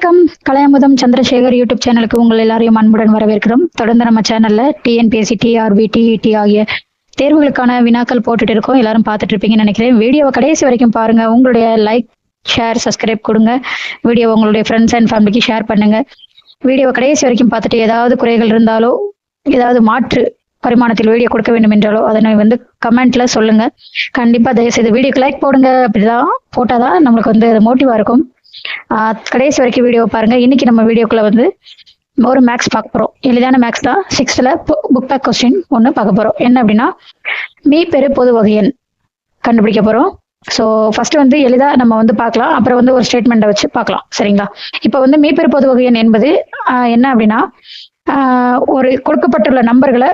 வணக்கம். கலையமுதம் சந்திரசேகர் யூடியூப் சேனலுக்கு உங்கள் எல்லாரையும் அன்புடன் வரவேற்கிறோம். தொடர்ந்து நம்ம சேனல்ல டிஎன்பிஎஸ்சி, டிஆர்பி, டிஇடி ஆகிய தேர்வுகளுக்கான வினாக்கள் போட்டுட்டு இருக்கோம். எல்லாரும் பார்த்துட்டு இருப்பீங்கன்னு நினைக்கிறேன். வீடியோவை கடைசி வரைக்கும் பாருங்க. உங்களுடைய லைக், ஷேர், சப்ஸ்கிரைப் கொடுங்க. வீடியோ உங்களுடைய ஃப்ரெண்ட்ஸ் அண்ட் ஃபேமிலிக்கு ஷேர் பண்ணுங்க. வீடியோவை கடைசி வரைக்கும் பார்த்துட்டு ஏதாவது குறைகள் இருந்தாலோ, ஏதாவது மாற்று பரிமாணத்தில் வீடியோ கொடுக்க வேண்டும் என்றாலோ அதனை கமெண்ட்ல சொல்லுங்க. கண்டிப்பா தயவுசெய்து வீடியோக்கு லைக் போடுங்க. அப்படிதான் போட்டாதான் நம்மளுக்கு அது மோட்டிவா இருக்கும். கடைசி வரைக்கும் வீடியோ பாருங்க. இன்னைக்கு நம்ம வீடியோக்குள்ள ஒரு மேக்ஸ் பார்க்க போறோம். எளிதான மேக்ஸ் தான். 6th புக் பேக் கொஸ்டின் ஒன்று பார்க்க போறோம். என்ன அப்படின்னா, மீப்பெரு பொது வகையன் கண்டுபிடிக்க போறோம். ஸோ ஃபர்ஸ்ட் எளிதா நம்ம பார்க்கலாம். அப்புறம் ஒரு ஸ்டேட்மெண்ட்டை வச்சு பார்க்கலாம். சரிங்களா? இப்போ மீப்பெரு பொது வகையன் என்பது என்ன அப்படின்னா, ஒரு கொடுக்கப்பட்டுள்ள நம்பர்களை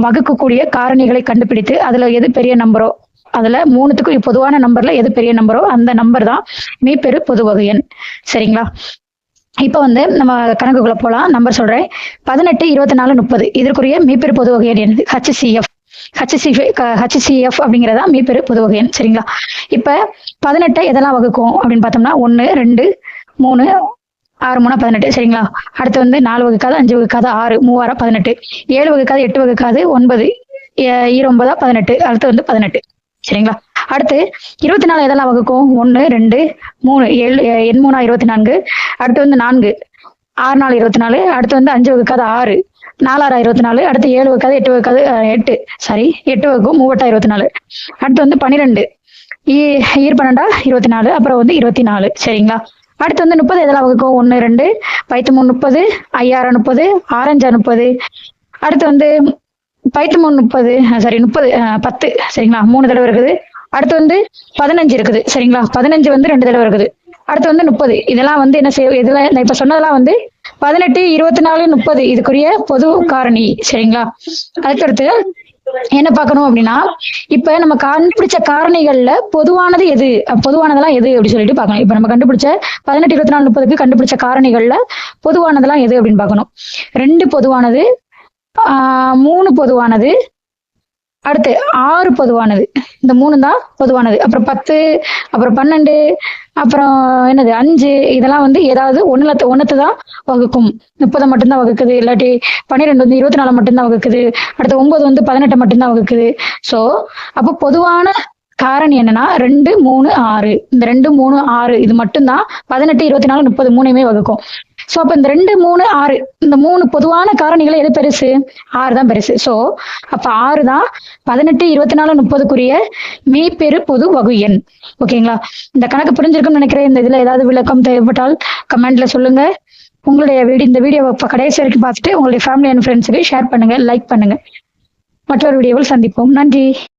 வகுக்கக்கூடிய காரணிகளை கண்டுபிடித்து அதுல எது பெரிய நம்பரோ, அதுல 3த்துக்கும் பொதுவான நம்பர்ல எது பெரிய நம்பரோ அந்த நம்பர் தான் மீப்பெரு பொது வகையன். சரிங்களா? இப்ப நம்ம கணக்குக்குள்ள போலாம். நம்பர் சொல்றேன். 18, 24, 30 இதற்குரிய மீப்பெரு பொது வகையன் என்னது? HCF அப்படிங்கிறதா மீப்பெரு பொது வகையன். சரிங்களா? இப்ப 18 எதெல்லாம் வகுக்கும் அப்படின்னு பார்த்தோம்னா 1, 2, 3, 6 3 18. சரிங்களா? அடுத்து 4 வகுக்காது, 5 வகுக்காது, 6 3 18, 7 வகுக்காது, 8 வகுக்காது, 9 9 18. அடுத்து 18. சரிங்களா? அடுத்து 24 எதெல்லாம் வகுக்கும்? 1, 2, 3 7 3 24. அடுத்து 4 6 4 24. அடுத்து 5 வகுக்காது 6 4 6 24. அடுத்து 7 வகுக்காது 8 வகுக்காது 8 8 வகுக்கும் 3 24. அடுத்து 12 ஈர் 12 24. அப்புறம் 24. சரிங்களா? அடுத்து 30 எதெல்லாம் வகுக்கும்? 1 2 5 3 30 5 6 30 6 5 30. அடுத்து 3 30 10. சரிங்களா? 3 தடவை இருக்குது. அடுத்து 15 இருக்குது. சரிங்களா? 15 2 தடவை இருக்குது. அடுத்து 30. இதெல்லாம் என்ன செய்ய, இதெல்லாம் நான் இப்ப சொன்னதெல்லாம் 18 24 30 இதுக்குரிய பொது காரணி. சரிங்களா? அதுக்கடுத்து என்ன பார்க்கணும் அப்படின்னா, இப்ப நம்ம கண்டுபிடிச்ச காரணிகள்ல பொதுவானது எது, பொதுவானதெல்லாம் எது அப்படின்னு சொல்லிட்டு பார்க்கணும். இப்ப நம்ம கண்டுபிடிச்ச 18 24 30க்கு கண்டுபிடிச்ச காரணிகள்ல பொதுவானதெல்லாம் எது அப்படின்னு பார்க்கணும். 2 பொதுவானது, 3 பொதுவானது, அடுத்து 6 பொதுவானது. இந்த 3 தான் பொதுவானது. அப்புறம் 10, அப்புறம் 12, அப்புறம் 5 இதெல்லாம் ஏதாவது ஒன்னத்தை தான் வகுக்கும். 30 மட்டும்தான் வகுக்குது. இல்லாட்டி 12 24 மட்டும்தான் வகுக்குது. அடுத்து 9 18 மட்டும்தான் வகுக்குது. ஸோ அப்போ பொதுவான காரணி என்னன்னா 2 3 6. இந்த 2 3 6 இது மட்டும்தான் 18 24 30 3மே வகுக்கும். சோ அப்ப இந்த 2 3 6 இந்த 3 பொதுவான காரணிகளை எது பெருசு? 6 தான் பெருசு. சோ அப்ப 6 தான் 18 24 30க்குரிய மீப்பெரு பொது வகு எண். ஓகேங்களா? இந்த கணக்கு புரிஞ்சிருக்கும்னு நினைக்கிறேன். இந்த இதுல ஏதாவது விளக்கம் தேவைப்பட்டால் கமெண்ட்ல சொல்லுங்க. உங்களுடைய இந்த வீடியோவை கடைசி வரைக்கும் பார்த்துட்டு உங்களுடைய ஃபேமிலி அண்ட் ஃப்ரெண்ட்ஸுக்கு ஷேர் பண்ணுங்க, லைக் பண்ணுங்க. மற்றொரு வீடியோவில் சந்திப்போம். நன்றி.